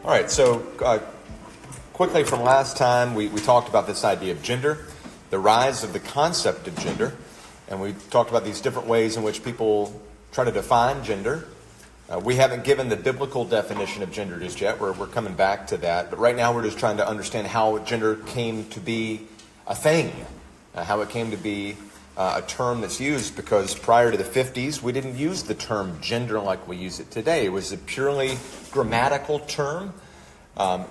All right, so quickly from last time, we talked about this idea of gender, the rise of the concept of gender, and we talked about these different ways in which people try to define gender. We haven't given the biblical definition of gender just yet. We're coming back to that. But right now we're just trying to understand how gender came to be a thing, how it came to be a term that's used, because prior to the 50s, we didn't use the term gender like we use it today. It was a purely grammatical term.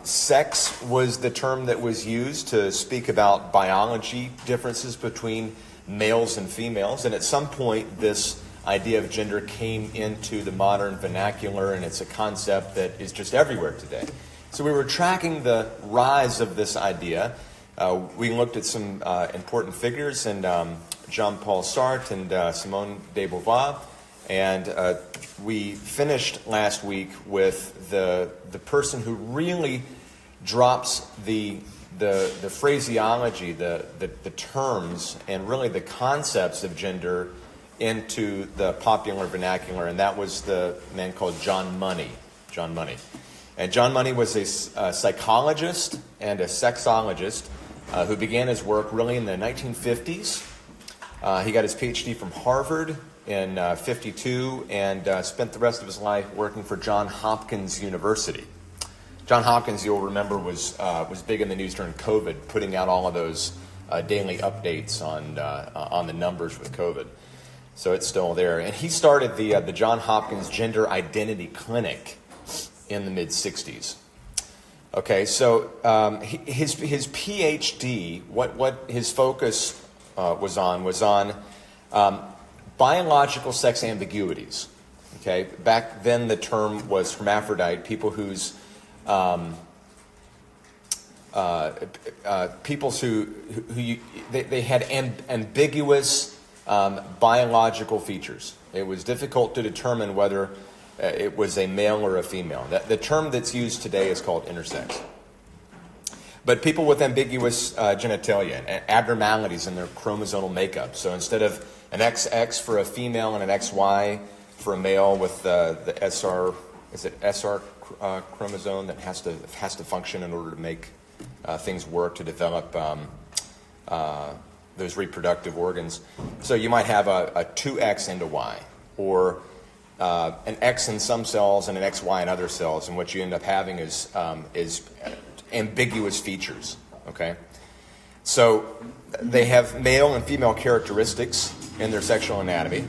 Sex was the term that was used to speak about biology differences between males and females. And at some point, this idea of gender came into the modern vernacular, and it's a concept that is just everywhere today. So we were tracking the rise of this idea. We looked at some important figures, and Jean-Paul Sartre and Simone de Beauvoir, and we finished last week with the person who really drops the phraseology, the terms, and really the concepts of gender into the popular vernacular, and that was the man called John Money. John Money. And John Money was a psychologist and a sexologist who began his work really in the 1950s. He got his PhD from Harvard in 52 and spent the rest of his life working for Johns Hopkins University. Johns Hopkins, you'll remember, was big in the news during COVID, putting out all of those daily updates on the numbers with COVID. So it's still there. And he started the Johns Hopkins Gender Identity Clinic in the mid-60s. Okay, so his PhD, what his focus was on biological sex ambiguities. Okay, back then the term was hermaphrodite, people whose peoples who they had ambiguous biological features. It was difficult to determine whether it was a male or a female. The term that's used today is called intersex. But people with ambiguous genitalia and abnormalities in their chromosomal makeup. So instead of an XX for a female and an XY for a male with the SR, is it SR chromosome that has to function in order to make things work, to develop those reproductive organs. So you might have a 2X and a Y, or an X in some cells and an XY in other cells, and what you end up having is ambiguous features. Okay, so they have male and female characteristics in their sexual anatomy,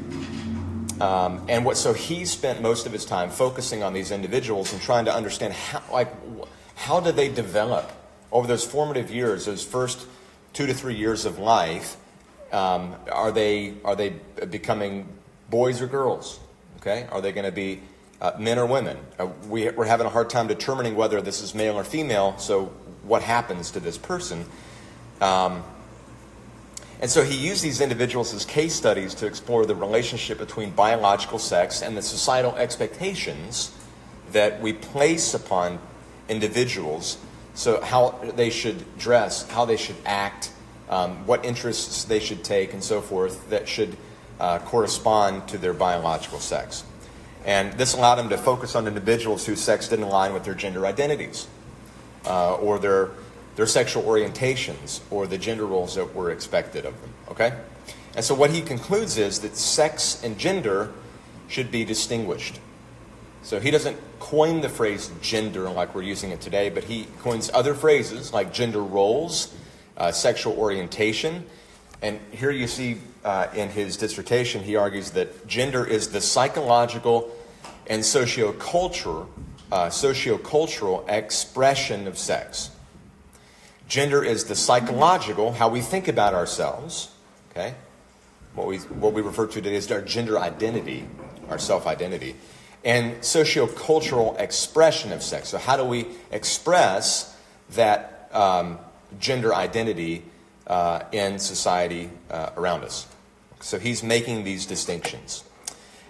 so he spent most of his time focusing on these individuals and trying to understand how did they develop over those formative years, those first 2 to 3 years of life. Are they becoming boys or girls? Okay, are they going to be men or women? We're having a hard time determining whether this is male or female. So what happens to this person? And so he used these individuals as case studies to explore the relationship between biological sex and the societal expectations that we place upon individuals. So how they should dress, how they should act, what interests they should take, and so forth, that should correspond to their biological sex. And this allowed him to focus on individuals whose sex didn't align with their gender identities, or their sexual orientations, or the gender roles that were expected of them. Okay? And so what he concludes is that sex and gender should be distinguished. So he doesn't coin the phrase gender like we're using it today, but he coins other phrases like gender roles, sexual orientation. And here you see in his dissertation, he argues that gender is the psychological and sociocultural expression of sex. Gender is the psychological, how we think about ourselves, okay? What we refer to today as our gender identity, our self-identity, and sociocultural expression of sex. So how do we express that gender identity in society around us? So he's making these distinctions.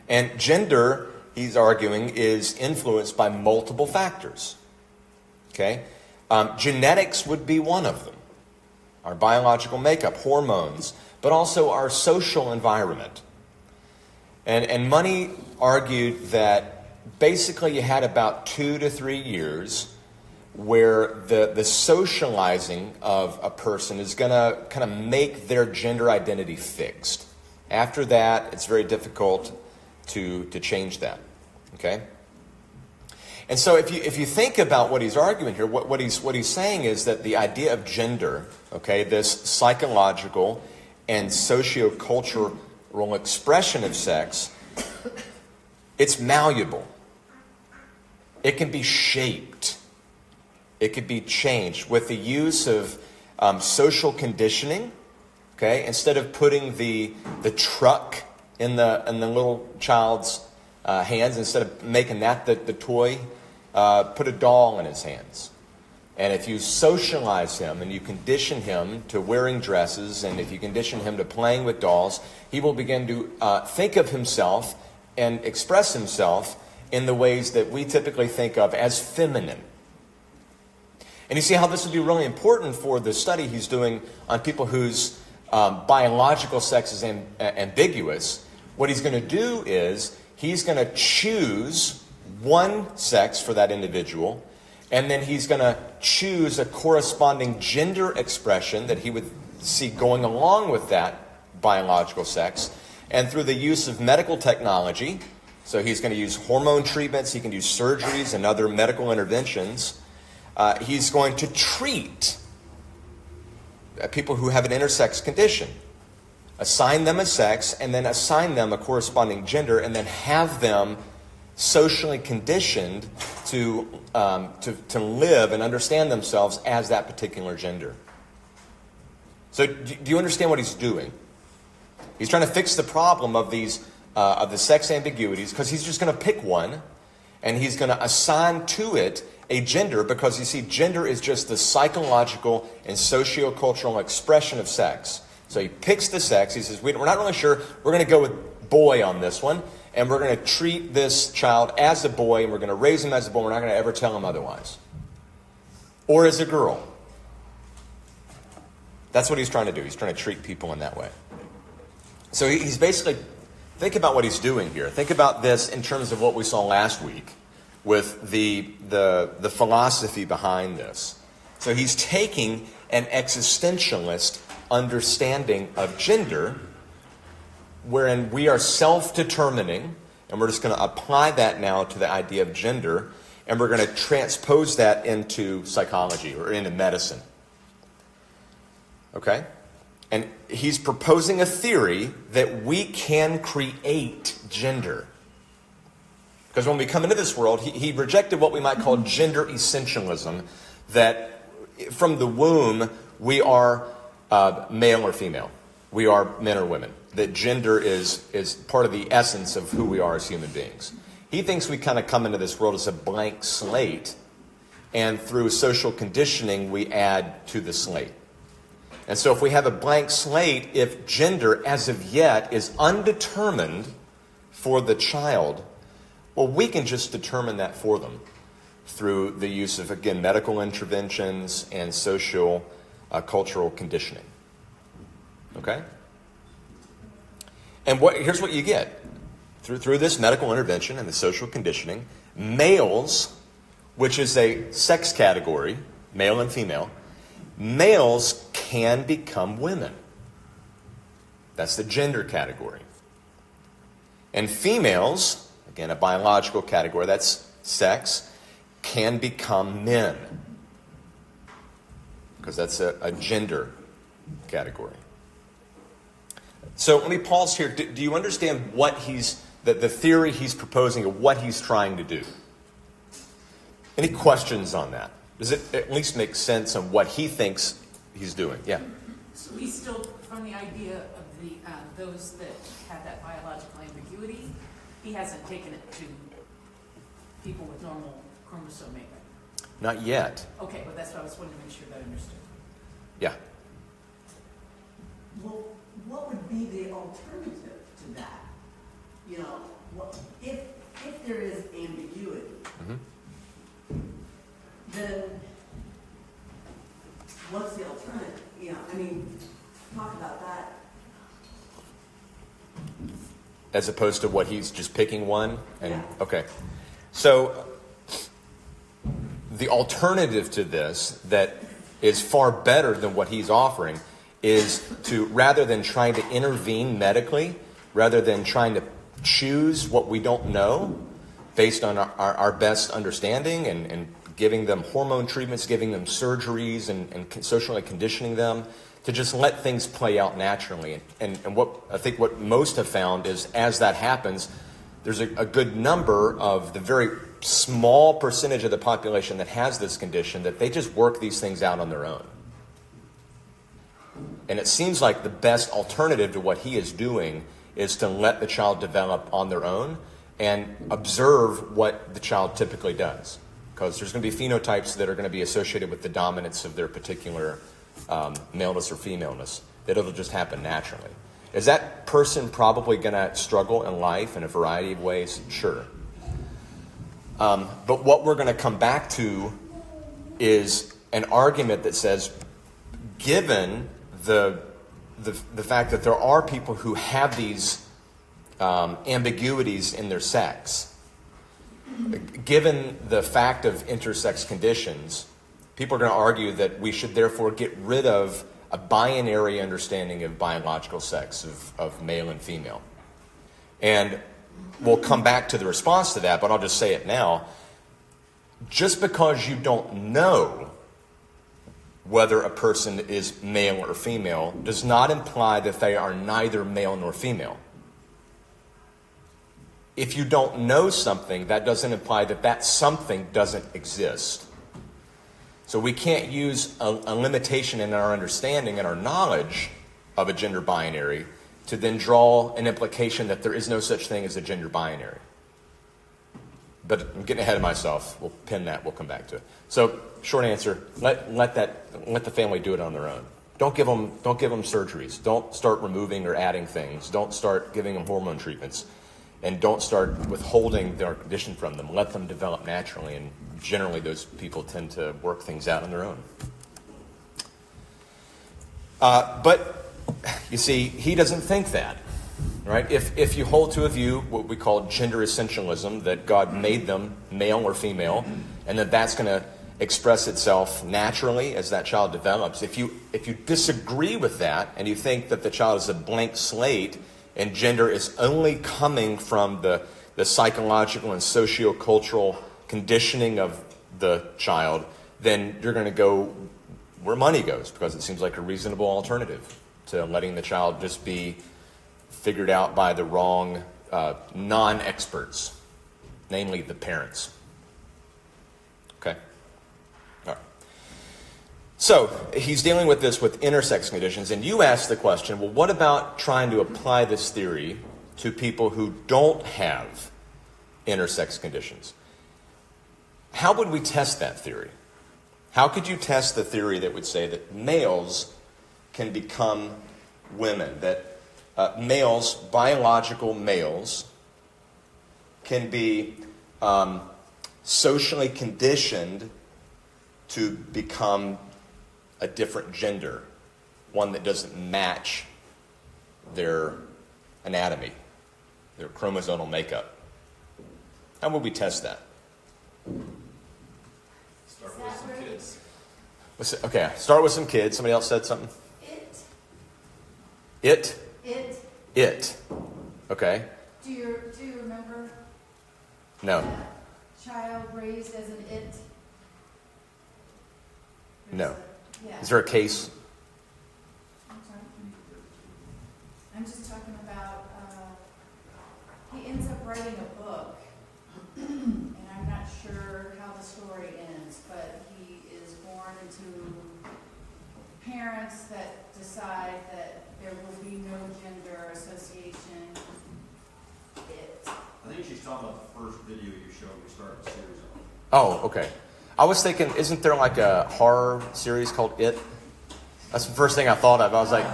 And gender, he's arguing, is influenced by multiple factors. Okay? Genetics would be one of them. Our biological makeup, hormones, but also our social environment. And Money argued that basically you had about 2 to 3 years where the socializing of a person is going to kind of make their gender identity fixed. After that, it's very difficult to change that. Okay? And so if you think about what he's arguing here, what he's saying is that the idea of gender, okay, this psychological and sociocultural expression of sex, it's malleable. It can be shaped. It could be changed with the use of social conditioning. Okay, instead of putting the truck in the little child's hands, instead of making that the toy, put a doll in his hands. And if you socialize him and you condition him to wearing dresses, and if you condition him to playing with dolls, he will begin to think of himself and express himself in the ways that we typically think of as feminine. And you see how this would be really important for the study he's doing on people whose biological sex is ambiguous. What he's going to do is he's going to choose one sex for that individual, and then he's going to choose a corresponding gender expression that he would see going along with that biological sex. And through the use of medical technology, so he's going to use hormone treatments, he can use surgeries and other medical interventions, he's going to treat people who have an intersex condition, assign them a sex, and then assign them a corresponding gender, and then have them socially conditioned to live and understand themselves as that particular gender. So do you understand what he's doing? He's trying to fix the problem of these of the sex ambiguities, because he's just going to pick one, and he's going to assign to it a gender, because you see, gender is just the psychological and sociocultural expression of sex. So he picks the sex. He says, we're not really sure. We're going to go with boy on this one, and we're going to treat this child as a boy, and we're going to raise him as a boy. We're not going to ever tell him otherwise. Or as a girl. That's what he's trying to do. He's trying to treat people in that way. So he's basically, think about what he's doing here. Think about this in terms of what we saw last week with the philosophy behind this. So he's taking an existentialist understanding of gender, wherein we are self-determining, and we're just going to apply that now to the idea of gender, and we're going to transpose that into psychology or into medicine. Okay? And he's proposing a theory that we can create gender. Because when we come into this world, he rejected what we might call gender essentialism, that from the womb we are male or female. We are men or women. That gender is part of the essence of who we are as human beings. He thinks we kind of come into this world as a blank slate, and through social conditioning we add to the slate. And so if we have a blank slate, if gender as of yet is undetermined for the child, well, we can just determine that for them through the use of, again, medical interventions and social, cultural conditioning. Okay? And here's what you get. Through this medical intervention and the social conditioning, males, which is a sex category, male and female, males can become women. That's the gender category. And females, again, a biological category, that's sex, can become men. Because that's a gender category. So let me pause here. Do you understand what the theory he's proposing, or what he's trying to do? Any questions on that? Does it at least make sense on what he thinks he's doing? Yeah. So he's still from the idea of those that have that biological ambiguity. He hasn't taken it to people with normal chromosome makeup. Not yet. Okay, well that's what I was wanting to make sure that I understood. Yeah. Well, what would be the alternative to that? You know, if there is ambiguity, then what's the alternative? You know, I mean, talk about that. As opposed to what he's just picking one? Yeah. Okay. So the alternative to this that is far better than what he's offering is to, rather than trying to intervene medically, rather than trying to choose what we don't know based on our best understanding and giving them hormone treatments, giving them surgeries and socially conditioning them, to just let things play out naturally. And what I think what most have found is as that happens, there's a good number of the very small percentage of the population that has this condition that they just work these things out on their own. And it seems like the best alternative to what he is doing is to let the child develop on their own and observe what the child typically does. Because there's going to be phenotypes that are going to be associated with the dominance of their particular maleness or femaleness, that it'll just happen naturally. Is that person probably going to struggle in life in a variety of ways? Sure. But what we're going to come back to is an argument that says, given the fact that there are people who have these ambiguities in their sex, given the fact of intersex conditions, people are going to argue that we should therefore get rid of a binary understanding of biological sex, of male and female. And we'll come back to the response to that, but I'll just say it now. Just because you don't know whether a person is male or female does not imply that they are neither male nor female. If you don't know something, that doesn't imply that that something doesn't exist. So we can't use a limitation in our understanding and our knowledge of a gender binary to then draw an implication that there is no such thing as a gender binary. But I'm getting ahead of myself. We'll pin that. We'll come back to it. So, short answer: let the family do it on their own. Don't give them surgeries. Don't start removing or adding things. Don't start giving them hormone treatments, and don't start withholding their condition from them. Let them develop naturally, and generally, those people tend to work things out on their own. But you see, he doesn't think that. Right? If you hold to a view, what we call gender essentialism, that God made them male or female, and that that's going to express itself naturally as that child develops. If you disagree with that, and you think that the child is a blank slate, and gender is only coming from the psychological and socio-cultural conditioning of the child, then you're going to go where money goes, because it seems like a reasonable alternative to letting the child just be figured out by the wrong non-experts, namely the parents. Okay? All right. So, he's dealing with this with intersex conditions, and you asked the question, well, what about trying to apply this theory to people who don't have intersex conditions? How would we test that theory? How could you test the theory that would say that males can become women, that males, biological males, can be socially conditioned to become a different gender, one that doesn't match their anatomy, their chromosomal makeup? How would we test that? Start with some kids. Okay, start with some kids. Somebody else said something? It? Okay. Do you remember? No. That child raised as an it? No. Yeah. Is there a case? I'm sorry. I'm just talking about, he ends up writing a book, and I'm not sure how the story ends, but he is born into parents that decide that there will be no gender association. I think she's talking about the first video you showed we started the series on. Oh, okay. I was thinking, isn't there like a horror series called It? That's the first thing I thought of. I was like,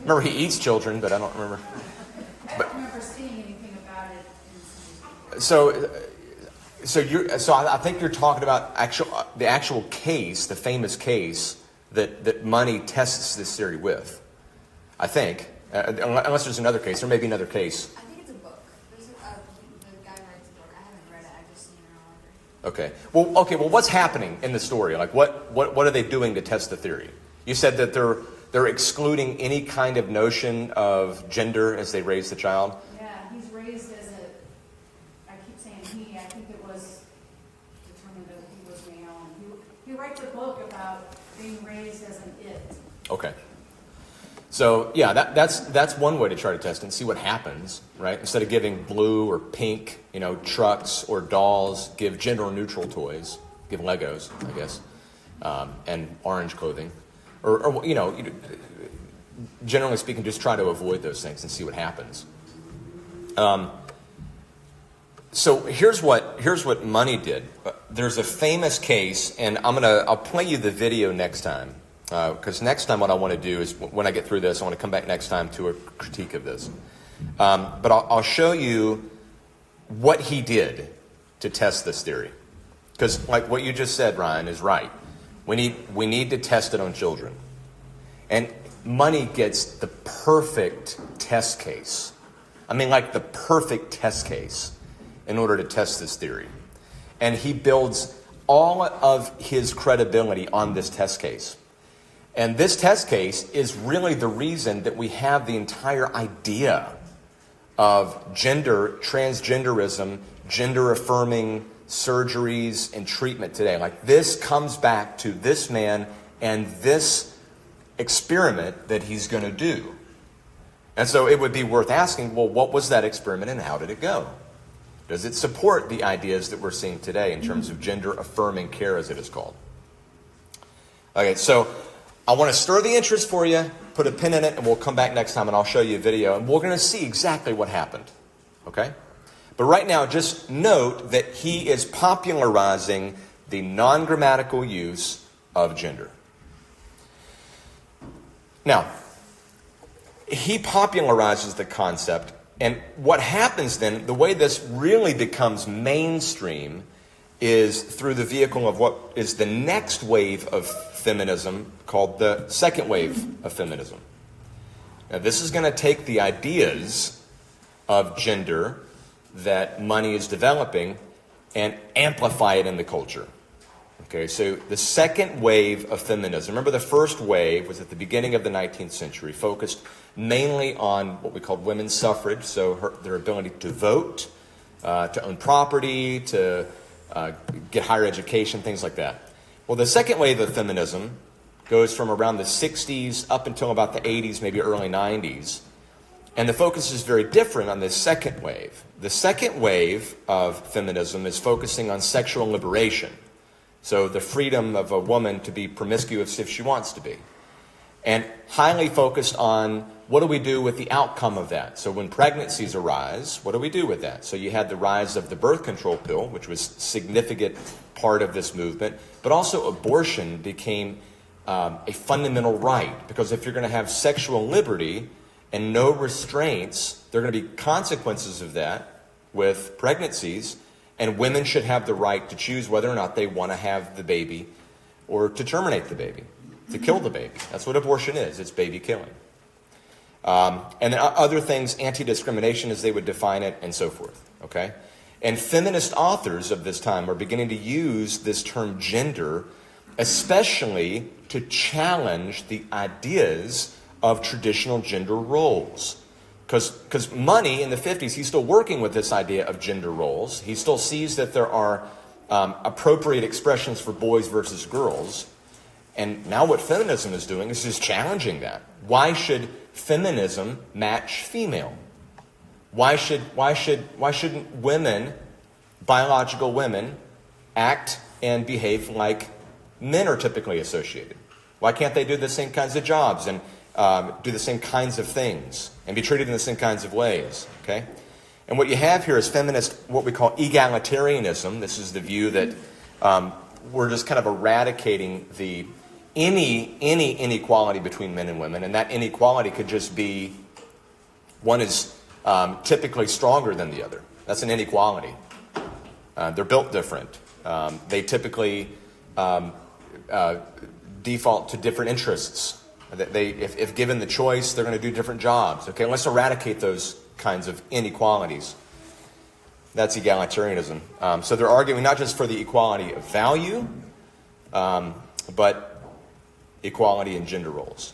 remember he eats children, but I don't remember. I don't remember seeing anything about it in So I think you're talking about the actual case, the famous case that Money tests this theory with. I think, unless there's another case, there may be another case. I think it's a book. The guy writes a book. I haven't read it. I've just seen it Okay. Well, what's happening in the story? Like, what are they doing to test the theory? You said that they're excluding any kind of notion of gender as they raise the child. Yeah, he's raised as a, I keep saying he, I think it was determined that he was male. And he writes a book about being raised as an it. Okay. So yeah, that's one way to try to test it and see what happens, right? Instead of giving blue or pink, trucks or dolls, give gender-neutral toys, give Legos, I guess, and orange clothing, or generally speaking, just try to avoid those things and see what happens. So here's what money did. There's a famous case, and I'll play you the video next time. Because next time what I want to do is, when I get through this, I want to come back next time to a critique of this. But I'll show you what he did to test this theory. Because like what you just said, Ryan, is right. We need to test it on children. And money gets the perfect test case. I mean, like the perfect test case in order to test this theory. And he builds all of his credibility on this test case. And this test case is really the reason that we have the entire idea of gender, transgenderism, gender-affirming surgeries and treatment today. Like, this comes back to this man and this experiment that he's going to do. And so it would be worth asking, well, what was that experiment and how did it go? Does it support the ideas that we're seeing today in terms of gender-affirming care, as it is called? Okay, so I want to stir the interest for you, put a pin in it, and we'll come back next time and I'll show you a video, and we're going to see exactly what happened. Okay? But right now, just note that he is popularizing the non-grammatical use of gender. Now, he popularizes the concept, and what happens then, the way this really becomes mainstream, is through the vehicle of what is the next wave of feminism, called the second wave of feminism. Now, this is going to take the ideas of gender that money is developing and amplify it in the culture. Okay, so the second wave of feminism, remember the first wave was at the beginning of the 19th century, focused mainly on what we called women's suffrage, so their ability to vote, to own property, to get higher education, things like that. Well, the second wave of feminism goes from around the 60s up until about the 80s, maybe early 90s. And the focus is very different on this second wave. The second wave of feminism is focusing on sexual liberation. So the freedom of a woman to be promiscuous if she wants to be. And highly focused on what do we do with the outcome of that. So when pregnancies arise, what do we do with that? So you had the rise of the birth control pill, which was a significant part of this movement. But also abortion became a fundamental right. Because if you're going to have sexual liberty and no restraints, there are going to be consequences of that with pregnancies. And women should have the right to choose whether or not they want to have the baby or to terminate the baby, to kill the baby. That's what abortion is. It's baby killing. And other things, anti-discrimination as they would define it, and so forth. Okay? And feminist authors of this time are beginning to use this term gender, especially to challenge the ideas of traditional gender roles. Because Money in the 50s, he's still working with this idea of gender roles. He still sees that there are appropriate expressions for boys versus girls. And now what feminism is doing is just challenging that. Why should feminism match female? Why shouldn't women, biological women, act and behave like men are typically associated? Why can't they do the same kinds of jobs and do the same kinds of things and be treated in the same kinds of ways? Okay? And what you have here is feminist, what we call egalitarianism. This is the view that we're just kind of eradicating any inequality between men and women, and that inequality could just be one is typically stronger than the other. That's an inequality. They're built different. They typically default to different interests. If given the choice, they're going to do different jobs. Okay, let's eradicate those kinds of inequalities. That's egalitarianism. So they're arguing not just for the equality of value, but equality in gender roles.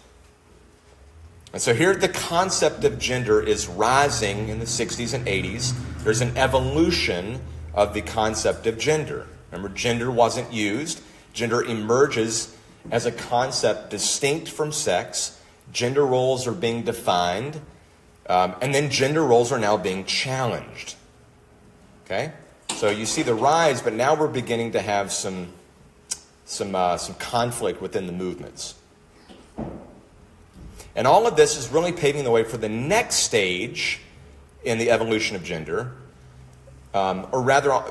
And so here the concept of gender is rising in the 60s and 80s. There's an evolution of the concept of gender. Remember, gender wasn't used. Gender emerges as a concept distinct from sex. Gender roles are being defined. And then gender roles are now being challenged. Okay? So you see the rise, but now we're beginning to have some conflict within the movements. And all of this is really paving the way for the next stage in the evolution of gender. Or rather,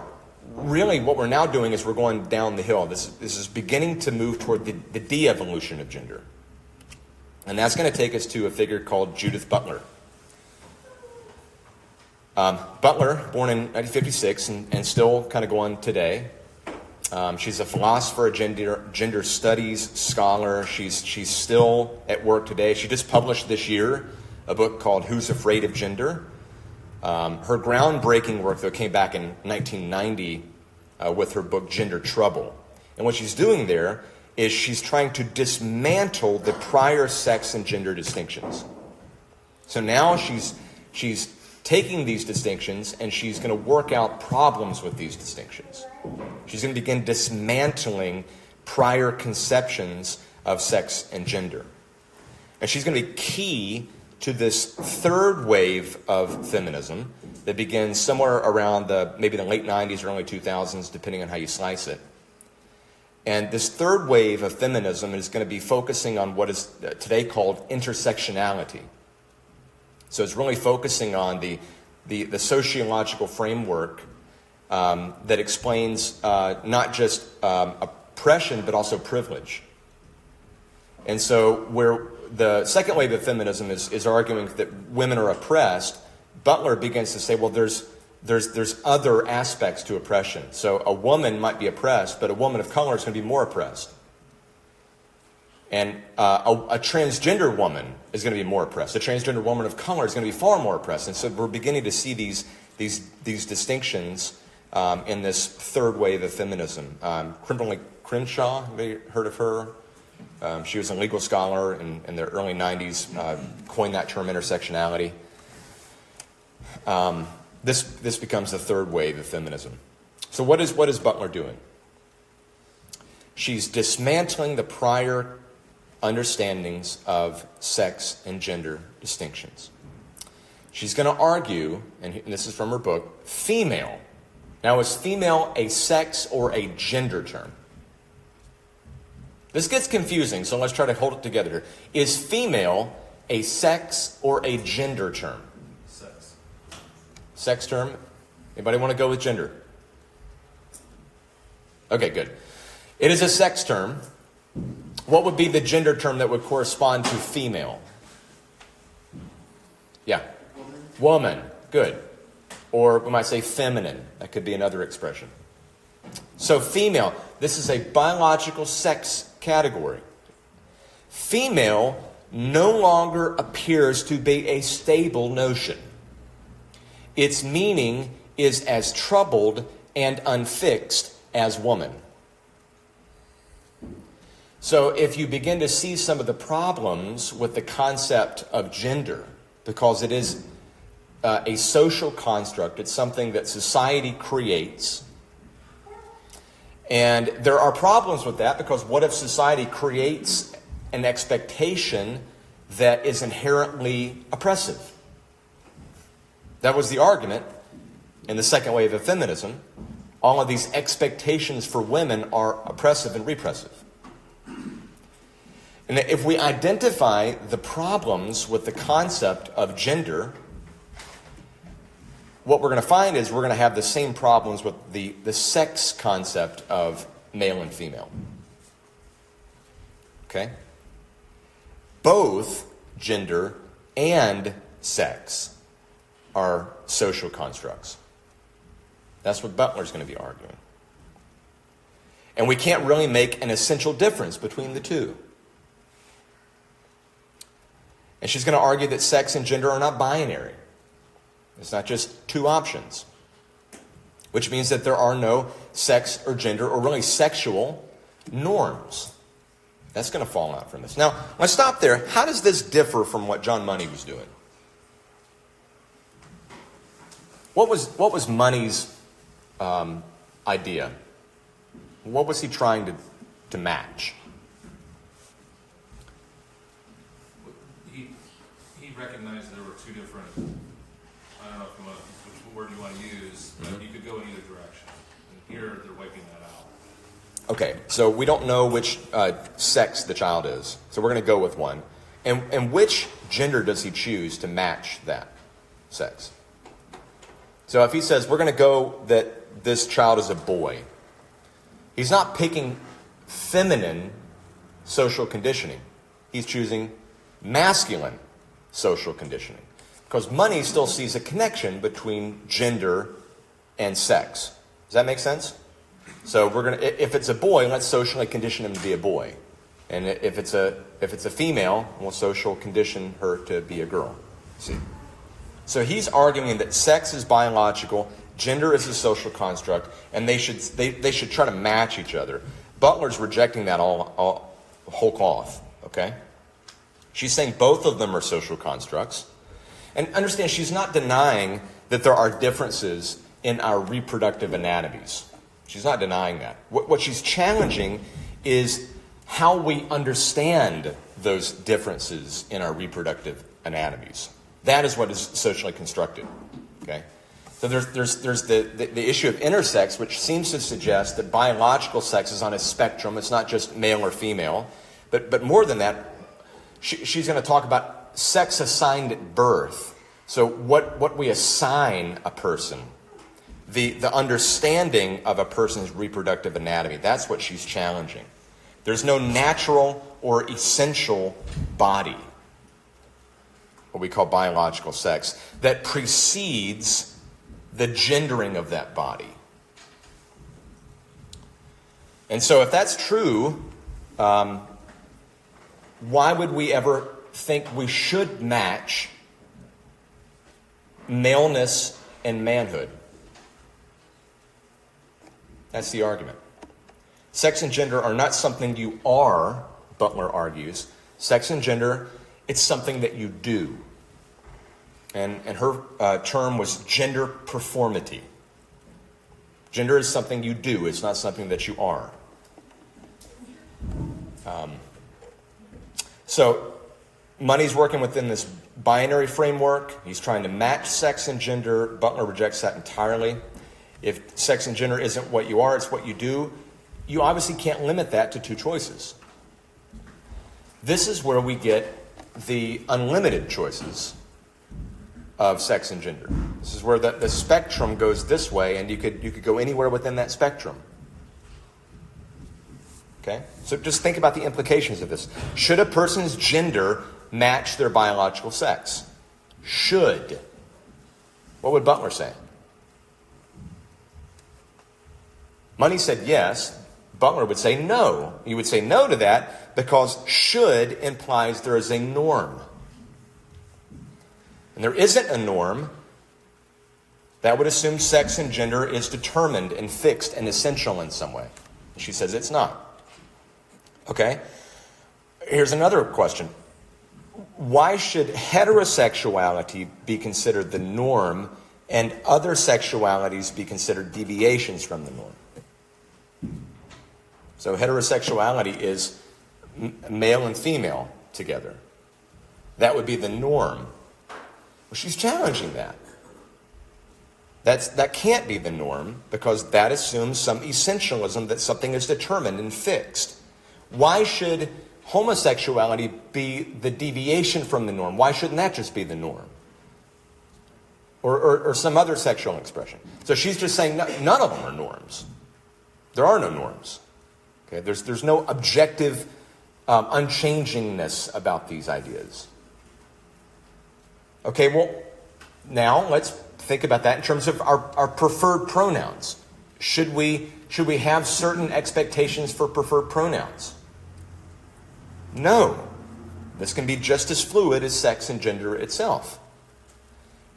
really what we're now doing is we're going down the hill. This is beginning to move toward the de-evolution of gender. And that's going to take us to a figure called Judith Butler. Butler, born in 1956 and still kind of going today. She's a philosopher, a gender studies scholar. She's still at work today. She just published this year a book called Who's Afraid of Gender? Her groundbreaking work, though, came back in 1990 with her book Gender Trouble. And what she's doing there is she's trying to dismantle the prior sex and gender distinctions. So now she's taking these distinctions and she's going to work out problems with these distinctions. She's going to begin dismantling prior conceptions of sex and gender. And she's going to be key to this third wave of feminism that begins somewhere around maybe the late 90s or early 2000s, depending on how you slice it. And this third wave of feminism is going to be focusing on what is today called intersectionality. So it's really focusing on the sociological framework that explains not just oppression, but also privilege. And so where the second wave of feminism is arguing that women are oppressed, Butler begins to say, well, there's other aspects to oppression. So a woman might be oppressed, but a woman of color is going to be more oppressed. And a transgender woman is going to be more oppressed. A transgender woman of color is going to be far more oppressed. And so we're beginning to see these distinctions in this third wave of feminism. Kimberly Crenshaw, have you heard of her? She was a legal scholar in the early 90s, coined that term intersectionality. This becomes the third wave of feminism. So what is Butler doing? She's dismantling the prior understandings of sex and gender distinctions. She's going to argue, and this is from her book, female. Now, is female a sex or a gender term? This gets confusing, so let's try to hold it together here. Is female a sex or a gender term? Sex. Sex term? Anybody want to go with gender? Okay, good. It is a sex term. What would be the gender term that would correspond to female? Yeah. Woman. Good. Or we might say feminine. That could be another expression. So female, this is a biological sex category. Female no longer appears to be a stable notion. Its meaning is as troubled and unfixed as woman. So if you begin to see some of the problems with the concept of gender, because it is a social construct, it's something that society creates. And there are problems with that because what if society creates an expectation that is inherently oppressive? That was the argument in the second wave of feminism. All of these expectations for women are oppressive and repressive. And if we identify the problems with the concept of gender, what we're going to find is we're going to have the same problems with the sex concept of male and female. Okay? Both gender and sex are social constructs. That's what Butler's going to be arguing. And we can't really make an essential difference between the two. And she's going to argue that sex and gender are not binary. It's not just two options. which means that there are no sex or gender or really sexual norms. That's going to fall out from this. Now, let's stop there. How does this differ from what John Money was doing? What was Money's idea? What was he trying to match? He recognized there were two different, I don't know which word you want to use, but you could go in either direction. And here they're wiping that out. Okay, so we don't know which sex the child is, so we're going to go with one. And which gender does he choose to match that sex? So if he says, we're going to go that this child is a boy, he's not picking feminine social conditioning. He's choosing masculine social conditioning. Because Money still sees a connection between gender and sex. Does that make sense? So if it's a boy, let's socially condition him to be a boy. And if it's a female, we'll social condition her to be a girl. See? So he's arguing that sex is biological, gender is a social construct, and they should try to match each other. Butler's rejecting that all whole cloth. Okay? She's saying both of them are social constructs. And understand, she's not denying that there are differences in our reproductive anatomies. She's not denying that. What she's challenging is how we understand those differences in our reproductive anatomies. That is what is socially constructed. Okay? So there's the issue of intersex, which seems to suggest that biological sex is on a spectrum. It's not just male or female. But more than that, she's going to talk about sex assigned at birth. So what we assign a person, the understanding of a person's reproductive anatomy, that's what she's challenging. There's no natural or essential body, what we call biological sex, that precedes the gendering of that body. And so if that's true, why would we ever think we should match maleness and manhood? That's the argument. Sex and gender are not something you are, Butler argues. Sex and gender, it's something that you do. And her term was gender performity. Gender is something you do. It's not something that you are. So Money's working within this binary framework. He's trying to match sex and gender. Butler rejects that entirely. If sex and gender isn't what you are, it's what you do, you obviously can't limit that to two choices. This is where we get the unlimited choices of sex and gender. This is where the spectrum goes this way, and you could go anywhere within that spectrum. Okay? So just think about the implications of this. Should a person's gender match their biological sex? Should. What would Butler say? Money said yes. Butler would say no. He would say no to that because should implies there is a norm. And there isn't a norm. That would assume sex and gender is determined and fixed and essential in some way. She says it's not. Okay? Here's another question. Why should heterosexuality be considered the norm and other sexualities be considered deviations from the norm? So heterosexuality is male and female together. That would be the norm. Well, she's challenging that. That can't be the norm because that assumes some essentialism that something is determined and fixed. Why should homosexuality be the deviation from the norm? Why shouldn't that just be the norm? Or some other sexual expression? So she's just saying none of them are norms. There are no norms. Okay, there's no objective unchangingness about these ideas. Okay, well, now let's think about that in terms of our preferred pronouns. Should we have certain expectations for preferred pronouns? No. This can be just as fluid as sex and gender itself.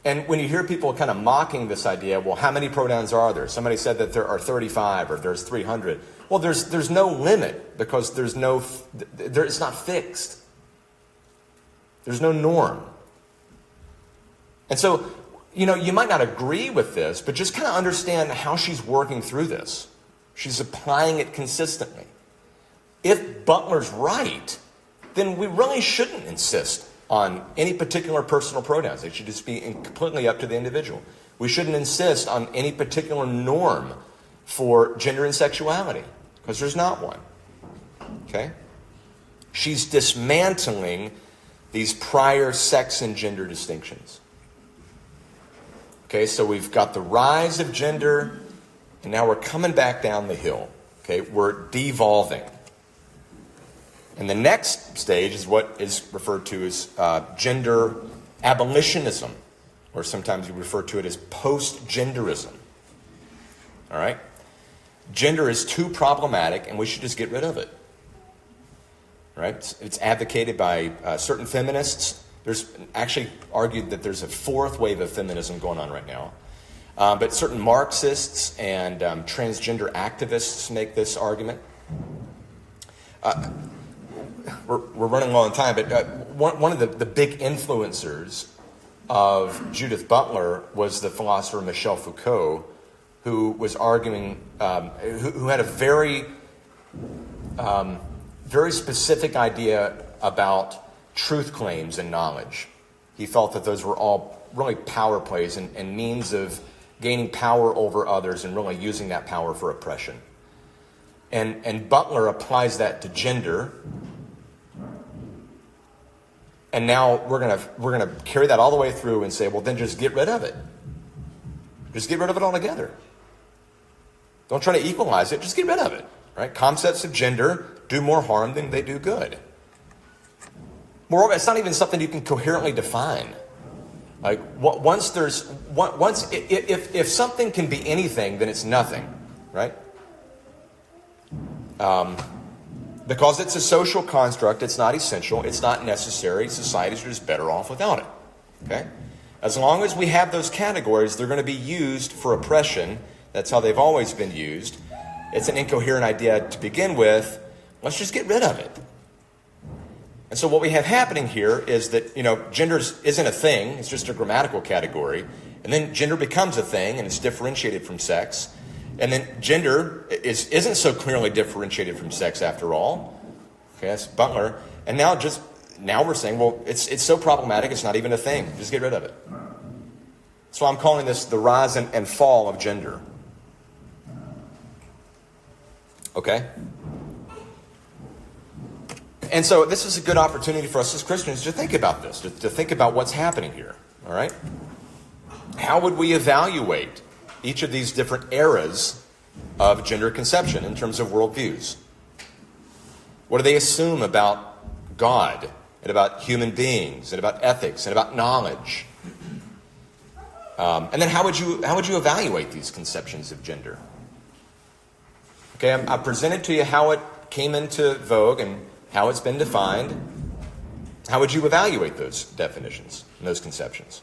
And when you hear people kind of mocking this idea, well, how many pronouns are there? Somebody said that there are 35 or there's 300. Well, there's no limit because it's not fixed. There's no norm. And so, you might not agree with this, but just kind of understand how she's working through this. She's applying it consistently. If Butler's right, then we really shouldn't insist on any particular personal pronouns. They should just be completely up to the individual. We shouldn't insist on any particular norm for gender and sexuality, because there's not one. Okay? She's dismantling these prior sex and gender distinctions. Okay, so we've got the rise of gender, and now we're coming back down the hill. Okay, we're devolving. And the next stage is what is referred to as gender abolitionism, or sometimes you refer to it as post-genderism. All right? Gender is too problematic, and we should just get rid of it. Right? It's advocated by certain feminists. There's actually argued that there's a fourth wave of feminism going on right now. But certain Marxists and transgender activists make this argument. We're running low on time, but one of the big influencers of Judith Butler was the philosopher Michel Foucault, who was arguing, who had a very specific idea about truth claims and knowledge. He felt that those were all really power plays and means of gaining power over others and really using that power for oppression. And Butler applies that to gender. And now we're gonna carry that all the way through and say, well, then just get rid of it. Just get rid of it altogether. Don't try to equalize it. Just get rid of it. Right? Concepts of gender do more harm than they do good. Moreover, it's not even something you can coherently define. Like if something can be anything, then it's nothing, right? Because it's a social construct, it's not essential, it's not necessary. Societies are just better off without it. Okay? As long as we have those categories, they're going to be used for oppression. That's how they've always been used. It's an incoherent idea to begin with. Let's just get rid of it. And so what we have happening here is that, gender isn't a thing. It's just a grammatical category. And then gender becomes a thing, and it's differentiated from sex. And then gender isn't so clearly differentiated from sex after all. Okay, that's Butler. And now we're saying, well, it's so problematic, it's not even a thing. Just get rid of it. So I'm calling this the rise and fall of gender. Okay? And so this is a good opportunity for us as Christians to think about this, to think about what's happening here. All right? How would we evaluate each of these different eras of gender conception in terms of worldviews? What do they assume about God and about human beings and about ethics and about knowledge? And then how would you evaluate these conceptions of gender? Okay, I presented to you how it came into vogue and how it's been defined. How would you evaluate those definitions and those conceptions?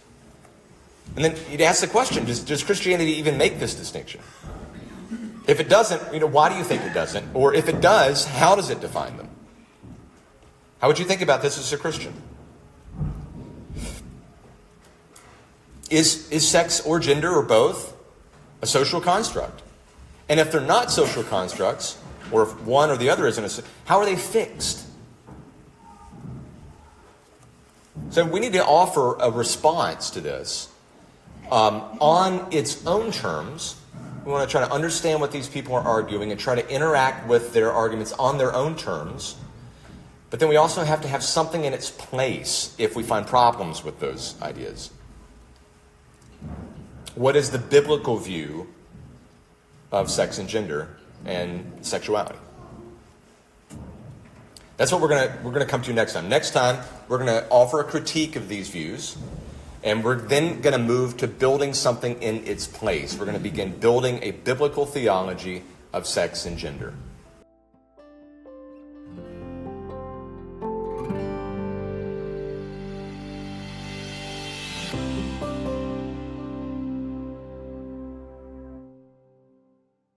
And then you'd ask the question, does Christianity even make this distinction? If it doesn't, why do you think it doesn't? Or if it does, how does it define them? How would you think about this as a Christian? Is sex or gender or both a social construct? And if they're not social constructs, or if one or the other isn't, how are they fixed? So we need to offer a response to this on its own terms. We want to try to understand what these people are arguing and try to interact with their arguments on their own terms. But then we also have to have something in its place if we find problems with those ideas. What is the biblical view of sex and gender and sexuality? That's what we're gonna come to next time. Next time, we're gonna offer a critique of these views, and we're then gonna move to building something in its place. We're gonna begin building a biblical theology of sex and gender.